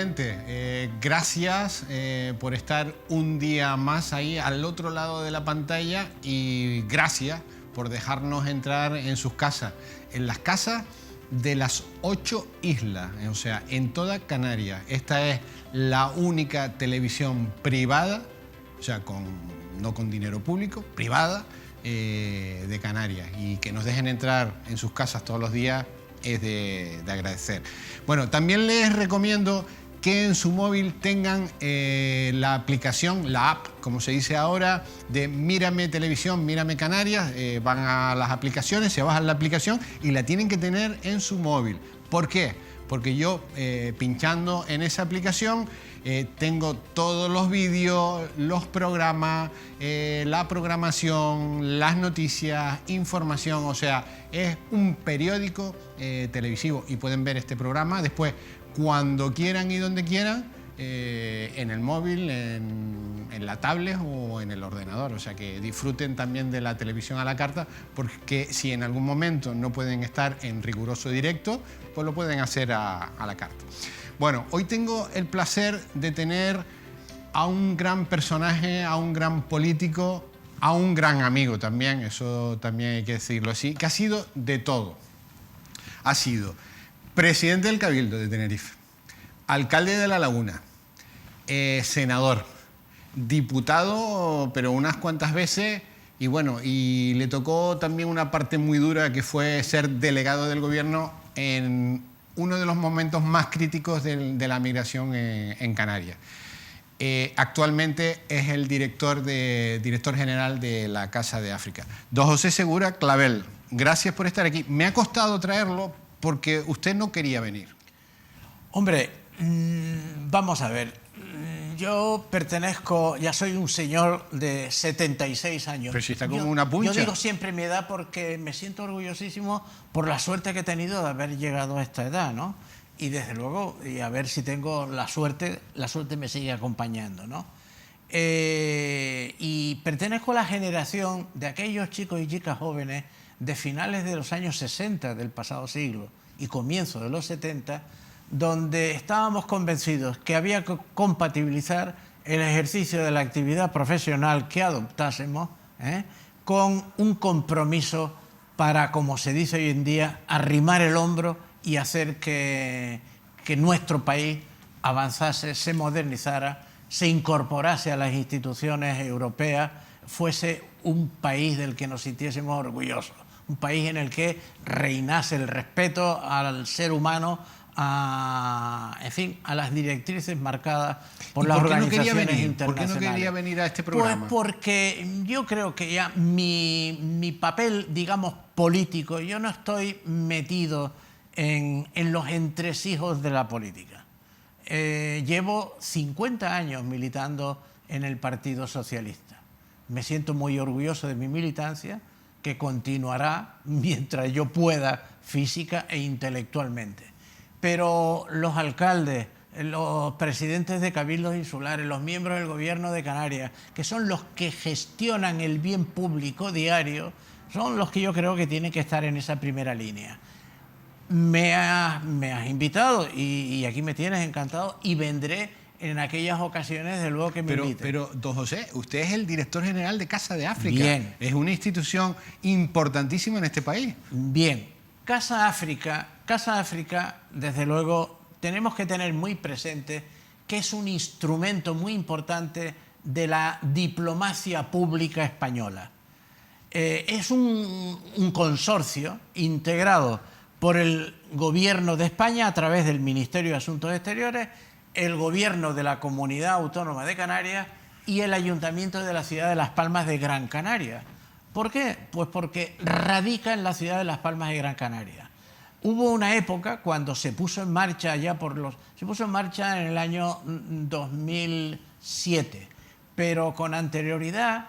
presidente, gracias por estar un día más ahí al otro lado de la pantalla y gracias por dejarnos entrar en sus casas, en las casas de las 8 islas, o sea, en toda Canarias. Esta es la única televisión privada, o sea, no con dinero público, privada, de Canarias, y que nos dejen entrar en sus casas todos los días es de agradecer. Bueno, también les recomiendo que en su móvil tengan la aplicación, la app, como se dice ahora, de Mírame Televisión, Mírame Canarias. Van a las aplicaciones, se bajan la aplicación y la tienen que tener en su móvil. ¿Por qué? Porque yo, pinchando en esa aplicación, tengo todos los vídeos, los programas, la programación, las noticias, información, o sea, es un periódico televisivo y pueden ver este programa después cuando quieran y donde quieran, en el móvil, en la tablet o en el ordenador. O sea, que disfruten también de la televisión a la carta, porque si en algún momento no pueden estar en riguroso directo, pues lo pueden hacer a la carta. Bueno, hoy tengo el placer de tener a un gran personaje, a un gran político, a un gran amigo también, eso también hay que decirlo así, que ha sido de todo. Ha sido presidente del Cabildo de Tenerife, alcalde de La Laguna, senador, diputado, pero unas cuantas veces, y bueno, y le tocó también una parte muy dura que fue ser delegado del gobierno en uno de los momentos más críticos de la migración en Canarias. Actualmente es el director general de la Casa de África. Don José Segura Clavel, gracias por estar aquí. Me ha costado traerlo porque usted no quería venir. Hombre, vamos a ver. Yo pertenezco, ya soy un señor de 76 años. Pero si está como una puncha. Yo digo siempre mi edad porque me siento orgullosísimo por la suerte que he tenido de haber llegado a esta edad, ¿no? Y desde luego, y a ver si tengo la suerte me sigue acompañando, ¿no? Y pertenezco a la generación de aquellos chicos y chicas jóvenes de finales de los años 60 del pasado siglo y comienzo de los 70, donde estábamos convencidos que había que compatibilizar el ejercicio de la actividad profesional que adoptásemos con un compromiso para, como se dice hoy en día, arrimar el hombro y hacer que nuestro país avanzase, se modernizara, se incorporase a las instituciones europeas, fuese un país del que nos sintiésemos orgullosos, un país en el que reinase el respeto al ser humano, en fin, a las directrices marcadas por las organizaciones internacionales. ¿Por qué no quería venir a este programa? Pues porque yo creo que ya mi papel, digamos, político, yo no estoy metido en los entresijos de la política. Llevo 50 años militando en el Partido Socialista. Me siento muy orgulloso de mi militancia, que continuará mientras yo pueda, física e intelectualmente. Pero los alcaldes, los presidentes de cabildos insulares, los miembros del gobierno de Canarias, que son los que gestionan el bien público diario, son los que yo creo que tienen que estar en esa primera línea. Me has invitado y aquí me tienes encantado y vendré en aquellas ocasiones, de luego que me inviten. Pero, don José, usted es el director general de Casa de África. Bien. Es una institución importantísima en este país. Bien. Casa África, desde luego, tenemos que tener muy presente que es un instrumento muy importante de la diplomacia pública española. Es un consorcio integrado por el Gobierno de España a través del Ministerio de Asuntos Exteriores, el Gobierno de la Comunidad Autónoma de Canarias y el Ayuntamiento de la ciudad de Las Palmas de Gran Canaria. ¿Por qué? Pues porque radica en la ciudad de Las Palmas de Gran Canaria. Hubo una época cuando se puso en marcha se puso en marcha en el año 2007, pero con anterioridad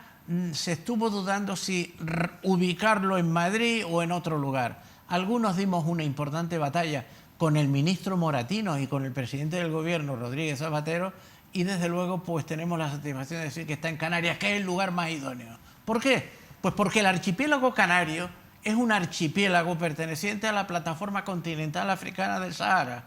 se estuvo dudando si ubicarlo en Madrid o en otro lugar. Algunos dimos una importante batalla con el ministro Moratinos y con el presidente del gobierno, Rodríguez Zapatero, y desde luego pues tenemos la satisfacción de decir que está en Canarias, que es el lugar más idóneo. ¿Por qué? Pues porque el archipiélago canario es un archipiélago perteneciente a la plataforma continental africana del Sahara.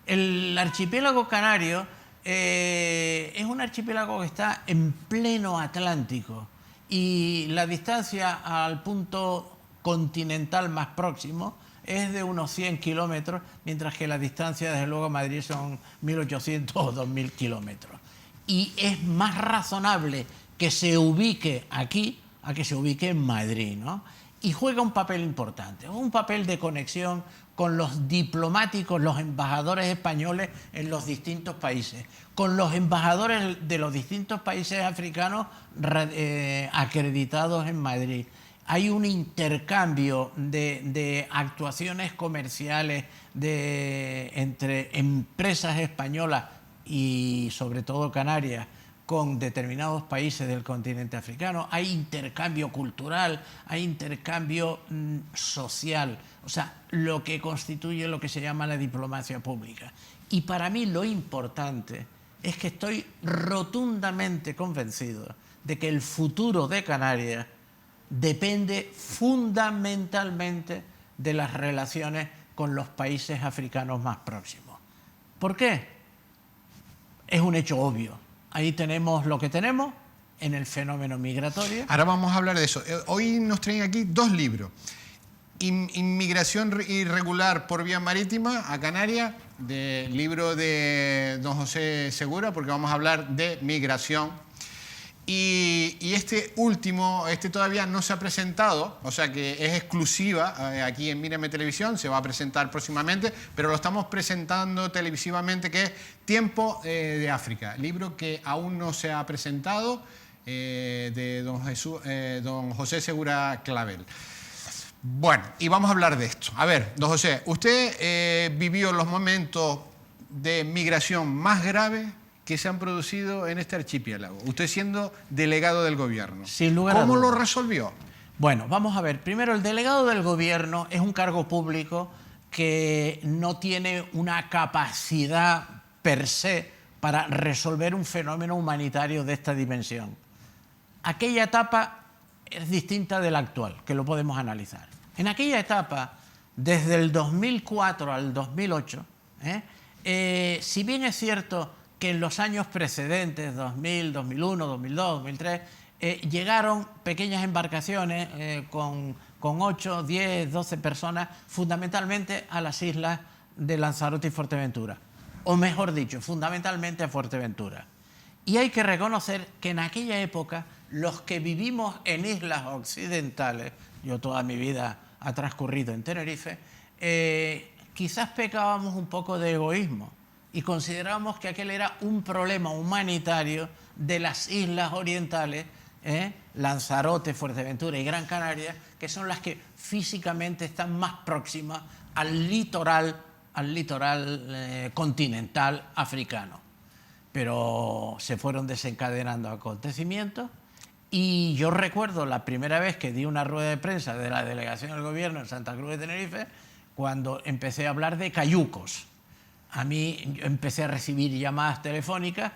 El archipiélago canario es un archipiélago que está en pleno Atlántico y la distancia al punto continental más próximo es de unos 100 kilómetros, mientras que la distancia, desde luego, a Madrid son 1.800 o 2.000 kilómetros. Y es más razonable que se ubique aquí a que se ubique en Madrid, ¿no? Y juega un papel importante, un papel de conexión con los diplomáticos, los embajadores españoles en los distintos países, con los embajadores de los distintos países africanos acreditados en Madrid. Hay un intercambio de actuaciones comerciales entre empresas españolas y sobre todo Canarias con determinados países del continente africano. Hay intercambio cultural, hay intercambio social, o sea, lo que constituye lo que se llama la diplomacia pública. Y para mí lo importante es que estoy rotundamente convencido de que el futuro de Canarias depende fundamentalmente de las relaciones con los países africanos más próximos. ¿Por qué? Es un hecho obvio. Ahí tenemos lo que tenemos en el fenómeno migratorio. Ahora vamos a hablar de eso. Hoy nos traen aquí dos libros. Inmigración irregular por vía marítima a Canarias, del libro de don José Segura, porque vamos a hablar de migración. Y este último, todavía no se ha presentado, o sea que es exclusiva aquí en Mírame Televisión, se va a presentar próximamente, pero lo estamos presentando televisivamente, que es Tiempo de África, libro que aún no se ha presentado, de don José Segura Clavel. Bueno, y vamos a hablar de esto. A ver, don José, usted vivió los momentos de migración más graves que se han producido en este archipiélago, usted siendo delegado del gobierno. Sin lugar a dudas. ¿Cómo lo resolvió? Bueno, vamos a ver. Primero, el delegado del gobierno es un cargo público que no tiene una capacidad per se para resolver un fenómeno humanitario de esta dimensión. Aquella etapa es distinta de la actual, que lo podemos analizar. En aquella etapa, desde el 2004 al 2008, si bien es cierto que en los años precedentes, 2000, 2001, 2002, 2003, llegaron pequeñas embarcaciones con 8, 10, 12 personas, fundamentalmente a las islas de Lanzarote y Fuerteventura, o mejor dicho, fundamentalmente a Fuerteventura. Y hay que reconocer que en aquella época los que vivimos en islas occidentales, yo toda mi vida ha transcurrido en Tenerife, quizás pecábamos un poco de egoísmo y considerábamos que aquel era un problema humanitario de las islas orientales, Lanzarote, Fuerteventura y Gran Canaria, que son las que físicamente están más próximas al litoral continental africano. Pero se fueron desencadenando acontecimientos y yo recuerdo la primera vez que di una rueda de prensa de la delegación del gobierno en Santa Cruz de Tenerife, cuando empecé a hablar de cayucos. A mí yo empecé a recibir llamadas telefónicas,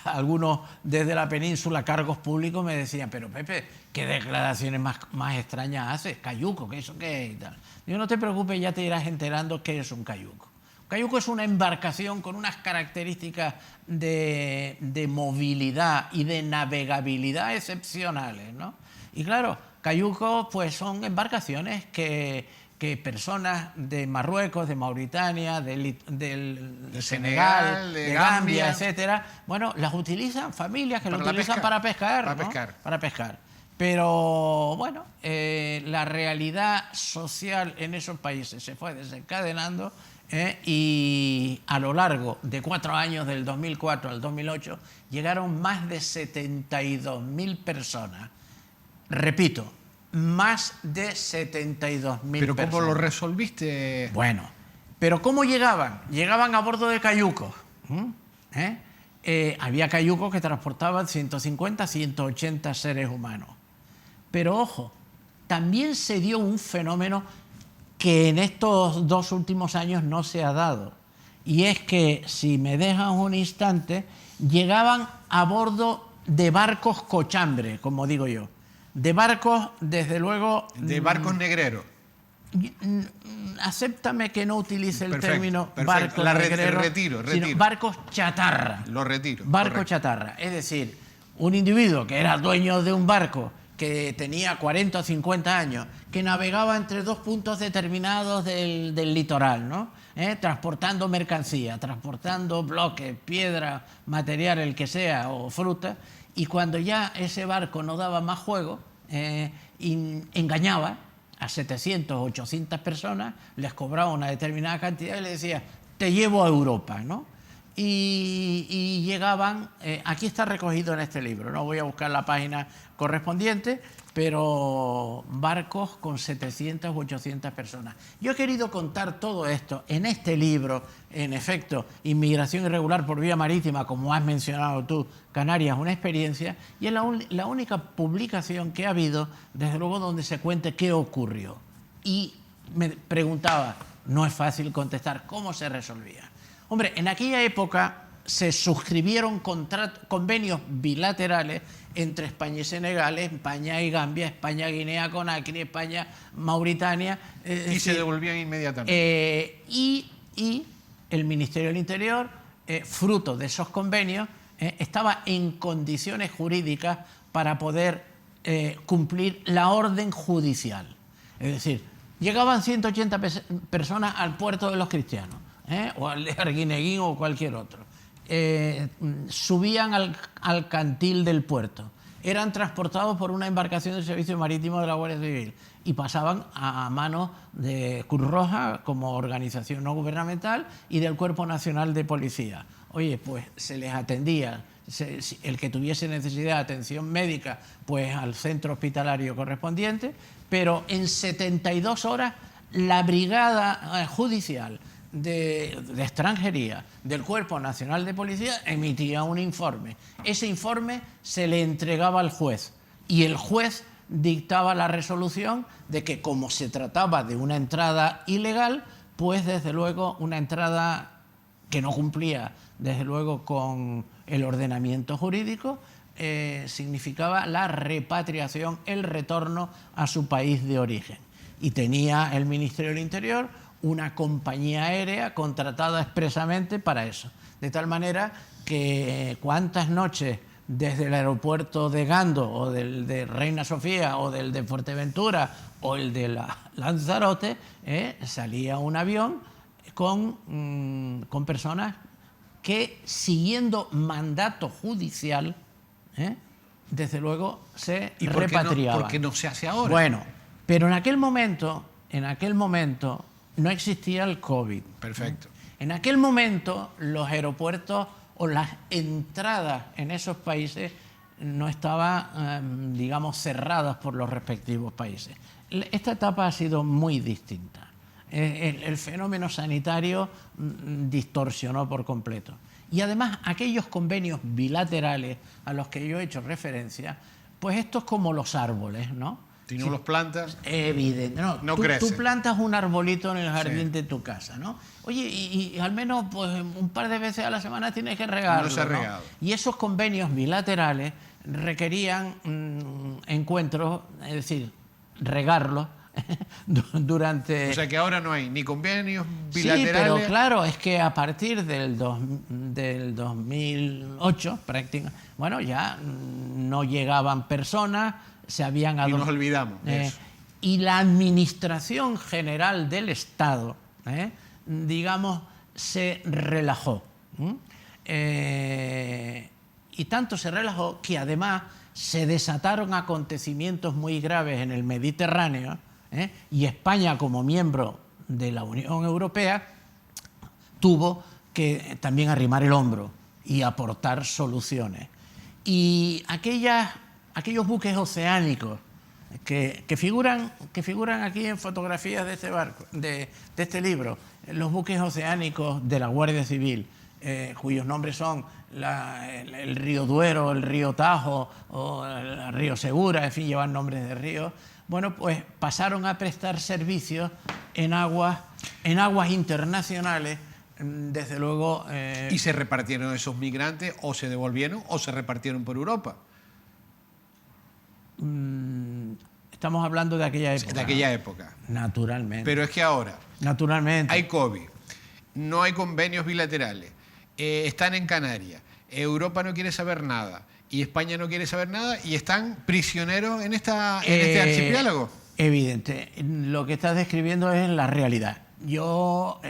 algunos desde la península, cargos públicos, me decían, pero Pepe, ¿qué declaraciones más extrañas haces? ¿Cayuco? ¿Qué eso qué es? Y tal. Digo, no te preocupes, ya te irás enterando qué es un cayuco. Un cayuco es una embarcación con unas características de movilidad y de navegabilidad excepcionales, ¿no? Y claro, cayucos pues son embarcaciones que personas de Marruecos, de Mauritania, del Senegal, de Gambia, etcétera, bueno, las utilizan familias que lo utilizan para pescar, ¿no? Para pescar. Pero bueno, la realidad social en esos países se fue desencadenando y a lo largo de 4 años, del 2004 al 2008, llegaron más de 72.000 personas. Repito, más de 72.000 personas. ¿Pero cómo lo resolviste? Bueno, ¿pero cómo llegaban? Llegaban a bordo de cayucos. Había cayucos que transportaban 150, 180 seres humanos. Pero ojo, también se dio un fenómeno que en estos 2 últimos años no se ha dado. Y es que, si me dejan un instante, llegaban a bordo de barcos cochambre, como digo yo. De barcos, desde luego... De barcos negreros. Acéptame que no utilice el Perfecto, término perfecto. barco negrero, retiro. sino barcos chatarra. Lo retiro. Barco correcto. chatarra. Es decir, un individuo que era dueño de un barco, que tenía 40 o 50 años, que navegaba entre dos puntos determinados del litoral, ¿no? Transportando mercancía, transportando bloques, piedra, material, el que sea, o fruta, y cuando ya ese barco no daba más juego, engañaba a 700 o 800 personas, les cobraba una determinada cantidad y les decía, te llevo a Europa, ¿no? Y llegaban, aquí está recogido en este libro, no voy a buscar la página correspondiente, pero barcos con 700 u 800 personas. Yo he querido contar todo esto en este libro, en efecto, Inmigración Irregular por Vía Marítima, como has mencionado tú, Canarias, una experiencia, y es la única publicación que ha habido, desde luego, donde se cuente qué ocurrió. Y me preguntaba, no es fácil contestar, ¿cómo se resolvía? Hombre, en aquella época se suscribieron convenios bilaterales entre España y Senegal, España y Gambia, España, Guinea, Conakry, España, Mauritania. Y se devolvían inmediatamente. Y el Ministerio del Interior, fruto de esos convenios, estaba en condiciones jurídicas para poder cumplir la orden judicial. Es decir, llegaban 180 personas al puerto de los Cristianos, o al de Arguineguín o cualquier otro. Subían al cantil del puerto, eran transportados por una embarcación del Servicio Marítimo de la Guardia Civil y pasaban a manos de Cruz Roja como organización no gubernamental y del Cuerpo Nacional de Policía. Oye, pues se les atendía, el que tuviese necesidad de atención médica, pues al centro hospitalario correspondiente, pero en 72 horas la brigada judicial de extranjería del Cuerpo Nacional de Policía emitía un informe. Ese informe se le entregaba al juez y el juez dictaba la resolución de que, como se trataba de una entrada ilegal, pues desde luego una entrada que no cumplía desde luego con el ordenamiento jurídico, significaba la repatriación, el retorno a su país de origen. Y tenía el Ministerio del Interior una compañía aérea contratada expresamente para eso. De tal manera que cuántas noches desde el aeropuerto de Gando o del de Reina Sofía o del de Fuerteventura o el de Lanzarote salía un avión con personas que, siguiendo mandato judicial, desde luego se repatriaban. ¿Por qué no se hace ahora? Bueno, pero en aquel momento no existía el COVID. Perfecto. En aquel momento los aeropuertos o las entradas en esos países no estaban, digamos, cerradas por los respectivos países. Esta etapa ha sido muy distinta. El fenómeno sanitario distorsionó por completo. Y además aquellos convenios bilaterales a los que yo he hecho referencia, pues esto es como los árboles, ¿no? Si no los plantas, evidente, no crece. Tú plantas un arbolito en el jardín de tu casa, ¿no? Oye, y al menos pues un par de veces a la semana tienes que regarlo, no se ha regado. Y esos convenios bilaterales requerían encuentros, es decir, regarlos durante... O sea que ahora no hay ni convenios bilaterales... Sí, pero claro, es que a partir del 2008, prácticamente, bueno, ya no llegaban personas, se habían y nos olvidamos de eso. Y la Administración General del Estado, digamos, se relajó. Y tanto se relajó que además se desataron acontecimientos muy graves en el Mediterráneo, y España, como miembro de la Unión Europea, tuvo que también arrimar el hombro y aportar soluciones. Y aquellos buques oceánicos que figuran aquí en fotografías de este barco, de este libro, los buques oceánicos de la Guardia Civil, cuyos nombres son el río Duero, el río Tajo o el río Segura, en fin, llevan nombres de ríos. Bueno, pues pasaron a prestar servicios en aguas internacionales, desde luego... ¿Y se repartieron esos migrantes o se devolvieron o se repartieron por Europa? Estamos hablando de aquella época. De aquella época. Naturalmente. Pero es que ahora Naturalmente. hay COVID, no hay convenios bilaterales, están en Canarias, Europa no quiere saber nada y España no quiere saber nada y están prisioneros en este archipiélago. Evidente. Lo que estás describiendo es la realidad. Yo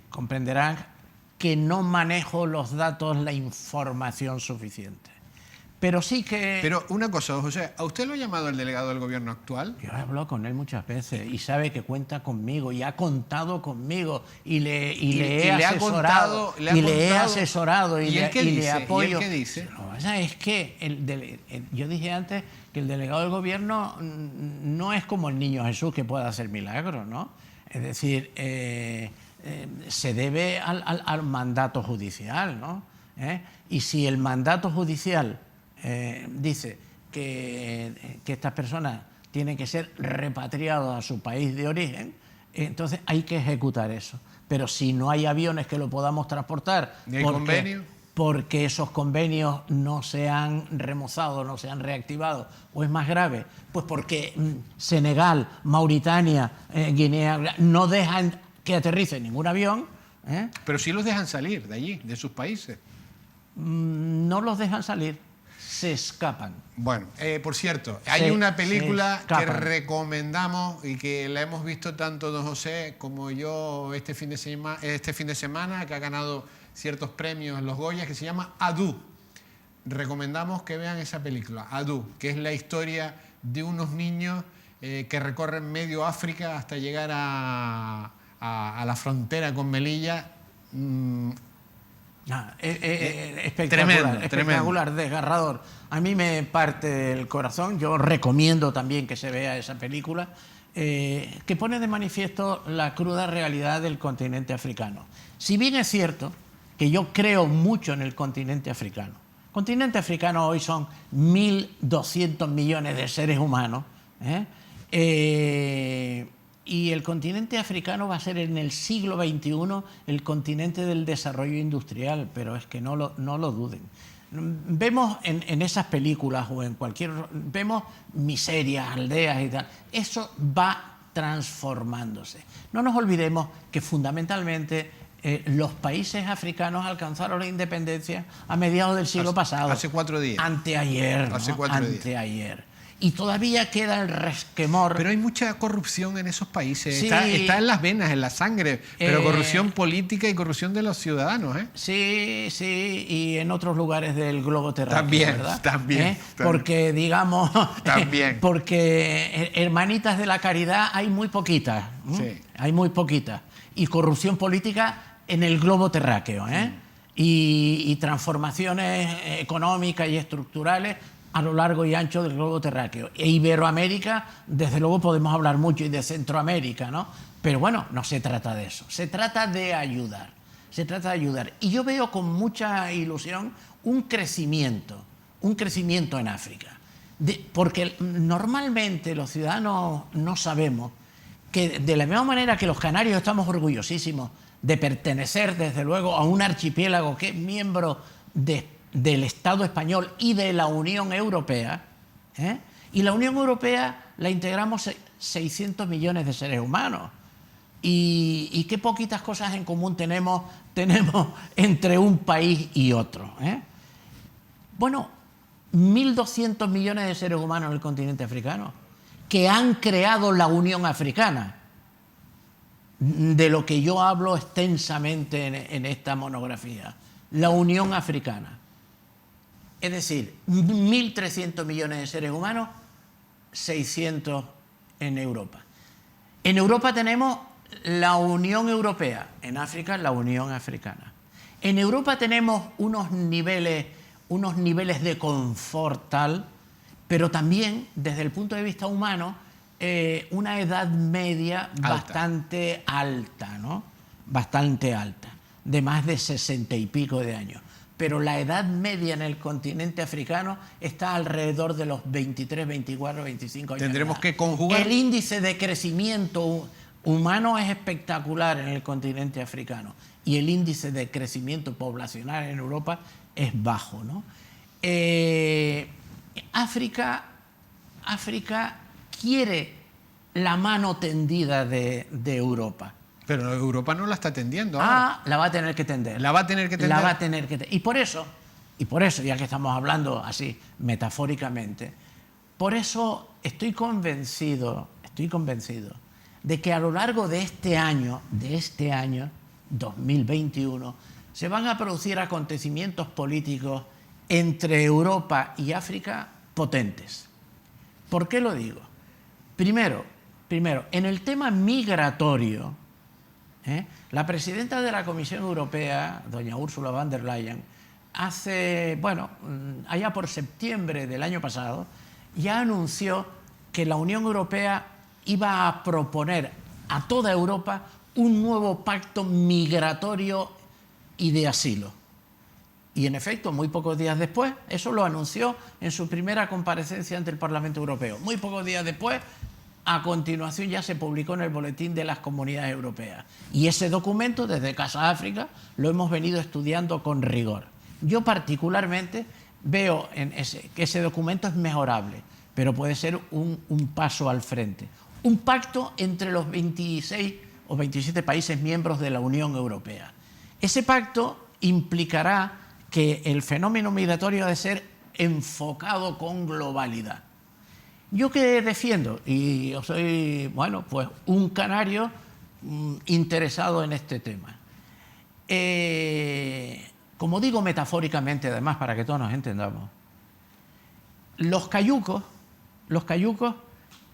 comprenderán que no manejo los datos, la información suficiente. Pero sí que... Pero una cosa, José, ¿a usted lo ha llamado el delegado del gobierno actual? Yo he hablado con él muchas veces y sabe que cuenta conmigo y ha contado conmigo y le he asesorado y le apoyo. ¿Y él qué dice? Lo que pasa es que yo dije antes que el delegado del gobierno no es como el niño Jesús que puede hacer milagros, ¿no? Es decir, se debe al mandato judicial, ¿no? Y si el mandato judicial dice que estas personas tienen que ser repatriados a su país de origen, entonces hay que ejecutar eso. Pero si no hay aviones que lo podamos transportar, ¿Ni hay convenio? Porque esos convenios no se han remozado, no se han reactivado, o es más grave, pues porque Senegal, Mauritania, Guinea no dejan que aterrice ningún avión. Pero sí los dejan salir de allí, de sus países. No los dejan salir. Se escapan. Bueno, por cierto, hay una película que recomendamos y que la hemos visto tanto don José como yo este fin de semana, que ha ganado ciertos premios en los Goyas, que se llama Adu. Recomendamos que vean esa película, Adu, que es la historia de unos niños que recorren medio África hasta llegar a la frontera con Melilla. Espectacular, espectacular, desgarrador. A mí me parte el corazón. Yo recomiendo también que se vea esa película, que pone de manifiesto la cruda realidad del continente africano. Si bien es cierto que yo creo mucho en el continente africano. El continente africano hoy son 1.200 millones de seres humanos, y el continente africano va a ser en el siglo XXI el continente del desarrollo industrial, pero es que no lo duden. Vemos en esas películas o en vemos miserias, aldeas y tal. Eso va transformándose. No nos olvidemos que fundamentalmente los países africanos alcanzaron la independencia a mediados del siglo pasado. Hace 4 días. Anteayer, ¿no? Hace 4 días. Anteayer. Y todavía queda el resquemor. Pero hay mucha corrupción en esos países. Sí. Está en las venas, en la sangre. Pero corrupción política y corrupción de los ciudadanos, ¿eh? Sí, y en otros lugares del globo terráqueo, también, ¿verdad? También. Porque, digamos... También. Porque hermanitas de la caridad hay muy poquitas. Sí. Hay muy poquitas. Y corrupción política en el globo terráqueo, y transformaciones económicas y estructurales a lo largo y ancho del globo terráqueo. E Iberoamérica, desde luego podemos hablar mucho, y de Centroamérica, ¿no? Pero bueno, no se trata de eso. Se trata de ayudar. Se trata de ayudar. Y yo veo con mucha ilusión un crecimiento en África. Porque normalmente los ciudadanos no sabemos que, de la misma manera que los canarios estamos orgullosísimos de pertenecer, desde luego, a un archipiélago que es miembro del Estado español y de la Unión Europea, y la Unión Europea la integramos 600 millones de seres humanos, y qué poquitas cosas en común tenemos entre un país y otro. Bueno, 1.200 millones de seres humanos en el continente africano que han creado la Unión Africana, de lo que yo hablo extensamente en esta monografía, la Unión Africana. Es decir, 1.300 millones de seres humanos, 600 en Europa. En Europa tenemos la Unión Europea, en África la Unión Africana. En Europa tenemos unos niveles de confort tal, pero también desde el punto de vista humano una edad media bastante alta, ¿no? Bastante alta, de más de 60 y pico de años. Pero la edad media en el continente africano está alrededor de los 23, 24, 25 años. Tendremos que conjugar. El índice de crecimiento humano es espectacular en el continente africano y el índice de crecimiento poblacional en Europa es bajo, ¿no? África quiere la mano tendida de Europa. Pero Europa no la está tendiendo ahora. La va a tener que tender. La va a tener que tender. La va a tener que tender. Y por eso, ya que estamos hablando así metafóricamente, por eso estoy convencido de que a lo largo de este año 2021, se van a producir acontecimientos políticos entre Europa y África potentes. ¿Por qué lo digo? Primero, en el tema migratorio, la presidenta de la Comisión Europea, doña Ursula von der Leyen, allá por septiembre del año pasado, ya anunció que la Unión Europea iba a proponer a toda Europa un nuevo pacto migratorio y de asilo. Y en efecto, muy pocos días después, eso lo anunció en su primera comparecencia ante el Parlamento Europeo. Muy pocos días después, a continuación ya se publicó en el Boletín de las Comunidades Europeas. Y ese documento, desde Casa África, lo hemos venido estudiando con rigor. Yo particularmente veo que ese documento es mejorable, pero puede ser un paso al frente. Un pacto entre los 26 o 27 países miembros de la Unión Europea. Ese pacto implicará que el fenómeno migratorio ha de ser enfocado con globalidad. Yo que defiendo, y yo soy, un canario interesado en este tema. Como digo metafóricamente, además, para que todos nos entendamos, los cayucos,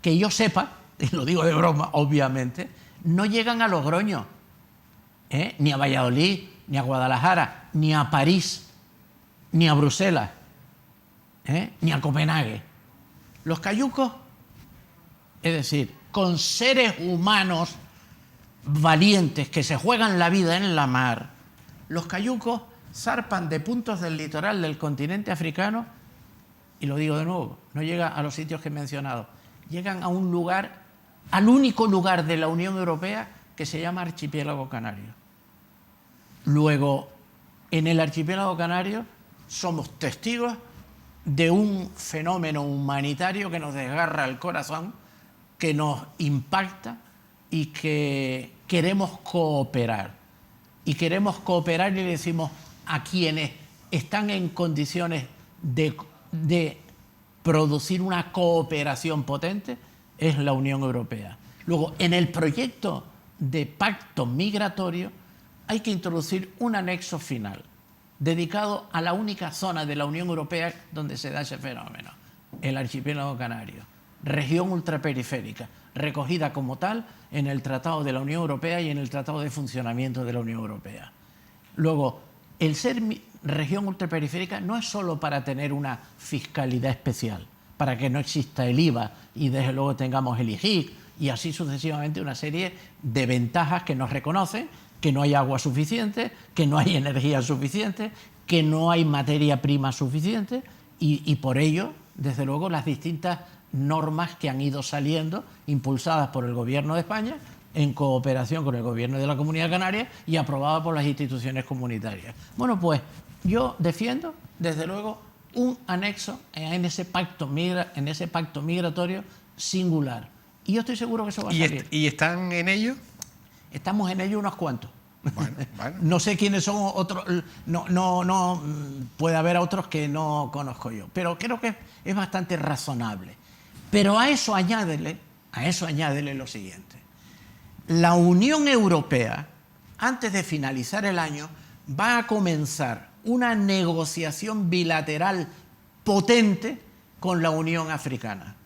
que yo sepa, y lo digo de broma, obviamente, no llegan a Logroño, ni a Valladolid, ni a Guadalajara, ni a París, ni a Bruselas, ni a Copenhague. Los cayucos, es decir, con seres humanos valientes que se juegan la vida en la mar, los cayucos zarpan de puntos del litoral del continente africano, y lo digo de nuevo, no llegan a los sitios que he mencionado, llegan a un lugar, al único lugar de la Unión Europea que se llama Archipiélago Canario. Luego, en el Archipiélago Canario somos testigos de un fenómeno humanitario que nos desgarra el corazón, que nos impacta y que queremos cooperar. Y queremos cooperar y le decimos a quienes están en condiciones de producir una cooperación potente, es la Unión Europea. Luego, en el proyecto de pacto migratorio hay que introducir un anexo final dedicado a la única zona de la Unión Europea donde se da ese fenómeno, el Archipiélago Canario, región ultraperiférica, recogida como tal en el Tratado de la Unión Europea y en el Tratado de Funcionamiento de la Unión Europea. Luego, el ser región ultraperiférica no es solo para tener una fiscalidad especial, para que no exista el IVA y desde luego tengamos el IGIC y así sucesivamente una serie de ventajas que nos reconocen, que no hay agua suficiente, que no hay energía suficiente, que no hay materia prima suficiente y por ello, desde luego, las distintas normas que han ido saliendo, impulsadas por el Gobierno de España, en cooperación con el Gobierno de la Comunidad Canaria y aprobadas por las instituciones comunitarias. Bueno, pues yo defiendo, desde luego, un anexo en ese pacto migratorio singular. Y yo estoy seguro que eso va a salir. ¿Y están en ello? Estamos en ello unos cuantos. Bueno. No sé quiénes son otros, no puede haber otros que no conozco yo, pero creo que es bastante razonable. Pero a eso añádele lo siguiente. La Unión Europea, antes de finalizar el año, va a comenzar una negociación bilateral potente con la Unión Africana.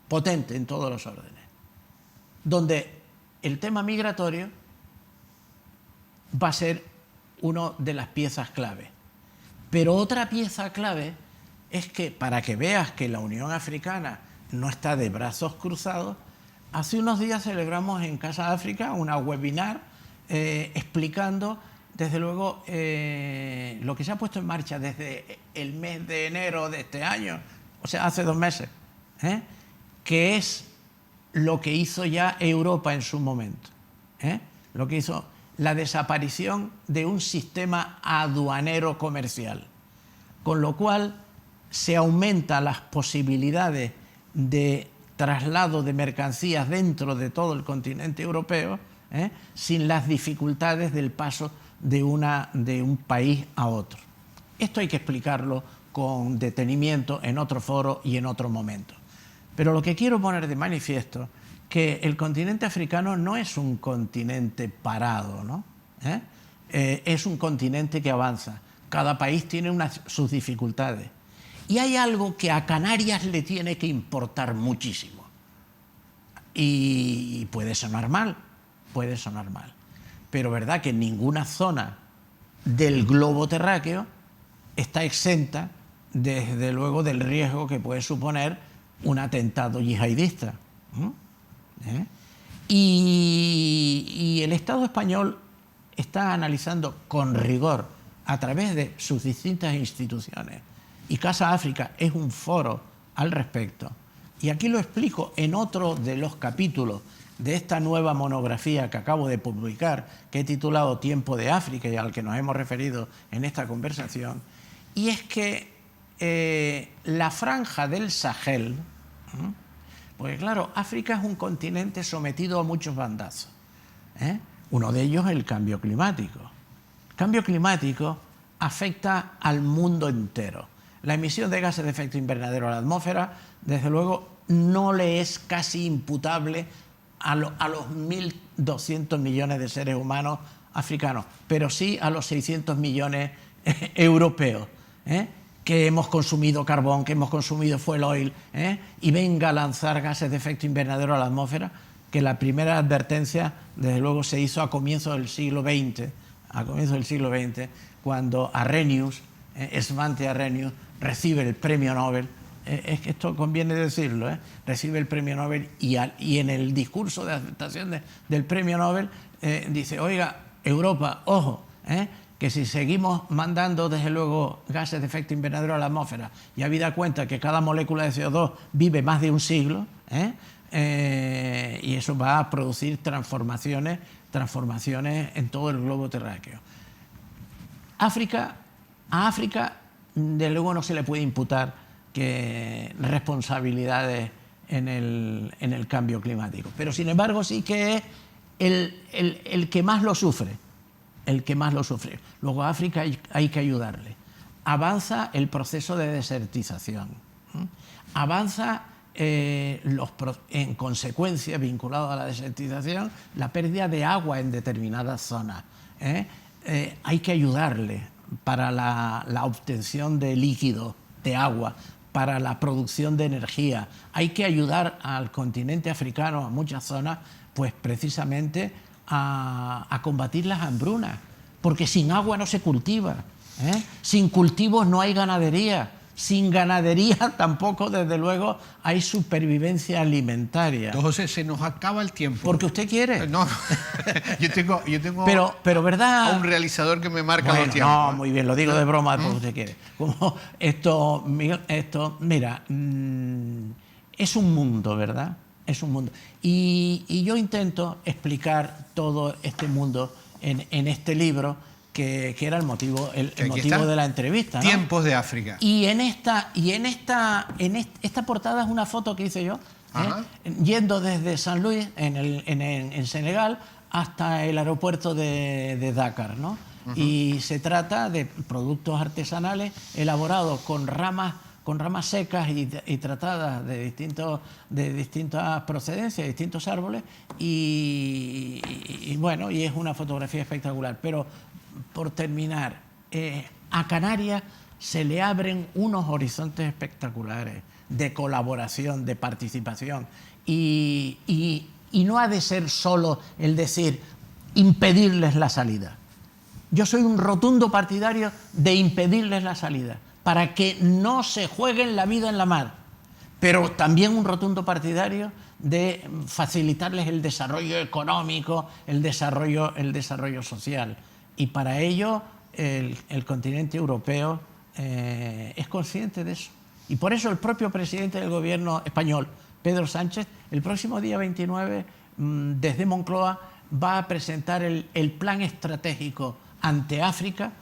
Potente en todos los órdenes. Donde el tema migratorio va a ser una de las piezas clave. Pero otra pieza clave es que, para que veas que la Unión Africana no está de brazos cruzados, hace unos días celebramos en Casa África una webinar explicando, desde luego, lo que se ha puesto en marcha desde el mes de enero de este año, o sea, hace 2 meses, que es lo que hizo ya Europa en su momento, lo que hizo la desaparición de un sistema aduanero comercial, con lo cual se aumentan las posibilidades de traslado de mercancías dentro de todo el continente europeo, sin las dificultades del paso de un país a otro. Esto hay que explicarlo con detenimiento en otro foro y en otro momento. Pero lo que quiero poner de manifiesto que el continente africano no es un continente parado, ¿no? Es un continente que avanza. Cada país tiene sus dificultades. Y hay algo que a Canarias le tiene que importar muchísimo. Y puede sonar mal, pero verdad que ninguna zona del globo terráqueo está exenta, desde luego, del riesgo que puede suponer un atentado yihadista. Y el Estado español está analizando con rigor, a través de sus distintas instituciones, y Casa África es un foro al respecto. Y aquí lo explico en otro de los capítulos de esta nueva monografía que acabo de publicar, que he titulado Tiempo de África y al que nos hemos referido en esta conversación. Y es que la franja del Sahel, porque claro, África es un continente sometido a muchos bandazos. Uno de ellos es el cambio climático. El cambio climático afecta al mundo entero. La emisión de gases de efecto invernadero a la atmósfera, desde luego, no le es casi imputable a los 1.200 millones de seres humanos africanos, pero sí a los 600 millones europeos, que hemos consumido carbón, que hemos consumido fuel oil, y venga a lanzar gases de efecto invernadero a la atmósfera, que la primera advertencia, desde luego, se hizo a comienzos del siglo XX, cuando Arrhenius, Svante Arrhenius, recibe el premio Nobel. Es que esto conviene decirlo, recibe el premio Nobel y en el discurso de aceptación del premio Nobel dice: oiga, Europa, ojo, que si seguimos mandando desde luego gases de efecto invernadero a la atmósfera, y habida cuenta que cada molécula de CO2 vive más de un siglo, y eso va a producir transformaciones en todo el globo terráqueo. A África, desde luego, no se le puede imputar que responsabilidades en el cambio climático, pero sin embargo sí que es el que más lo sufre, Luego a África hay que ayudarle. Avanza el proceso de desertización, avanza en consecuencia, vinculado a la desertización, la pérdida de agua en determinadas zonas. Hay que ayudarle para la obtención de líquido, de agua, para la producción de energía. Hay que ayudar al continente africano, a muchas zonas, pues precisamente a combatir las hambrunas, porque sin agua no se cultiva, sin cultivos no hay ganadería, sin ganadería tampoco, desde luego, hay supervivencia alimentaria. Entonces se nos acaba el tiempo. Porque usted quiere. No, yo tengo pero ¿verdad? A un realizador que me marca los tiempos. No, muy bien, lo digo de broma porque usted quiere. Como esto, mira, es un mundo, ¿verdad? Es un mundo. Y yo intento explicar todo este mundo en este libro, que era el motivo de la entrevista, ¿no? Tiempos de África. Y esta portada es una foto que hice yo, yendo desde San Luis, en Senegal, hasta el aeropuerto de Dakar, ¿no? Y se trata de productos artesanales elaborados con ramas secas y tratadas de distintas procedencias, distintos árboles, y bueno, y es una fotografía espectacular. Pero, por terminar, a Canarias se le abren unos horizontes espectaculares de colaboración, de participación, y no ha de ser solo el decir impedirles la salida. Yo soy un rotundo partidario de impedirles la salida, para que no se jueguen la vida en la mar, pero también un rotundo partidario de facilitarles el desarrollo económico, el desarrollo social. Y para ello el continente europeo es consciente de eso. Y por eso el propio presidente del gobierno español, Pedro Sánchez, el próximo día 29, desde Moncloa, va a presentar el plan estratégico ante África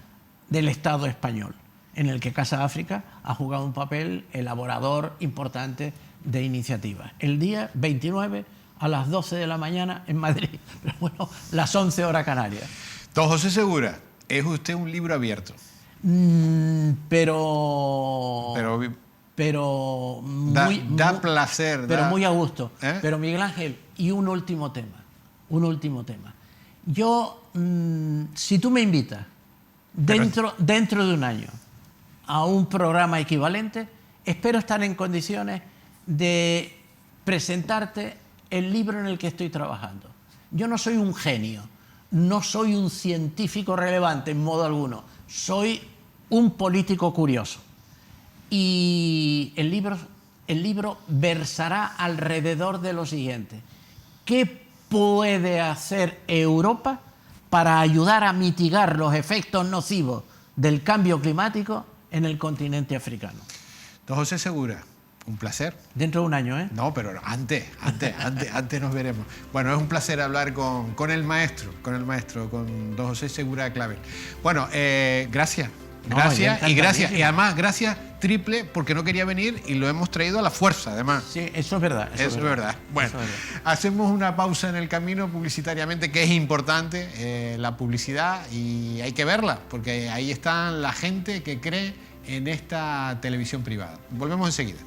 del Estado español. en el que Casa África ha jugado un papel elaborador importante de iniciativas. El día 29 a las 12 de la mañana en Madrid, pero bueno, las 11 horas Canarias. Don José Segura, es usted un libro abierto. Pero da placer. Pero muy a gusto. ¿Eh? Pero Miguel Ángel, y un último tema. Yo, si tú me invitas dentro de un año a un programa equivalente, espero estar en condiciones de presentarte el libro en el que estoy trabajando. Yo no soy un genio, no soy un científico relevante en modo alguno, soy un político curioso. Y el libro versará alrededor de lo siguiente: ¿qué puede hacer Europa para ayudar a mitigar los efectos nocivos del cambio climático en el continente africano? Don José Segura, un placer. Dentro de un año, ¿eh? No, pero antes nos veremos. Bueno, es un placer hablar con el maestro, con don José Segura Clavel. Bueno, gracias. Gracias y gracias. Y además, gracias triple porque no quería venir y lo hemos traído a la fuerza, además. Sí, eso es verdad. Eso es verdad. Bueno, eso es verdad. Hacemos una pausa en el camino publicitariamente, que es importante, la publicidad, y hay que verla, porque ahí está la gente que cree en esta televisión privada. Volvemos enseguida.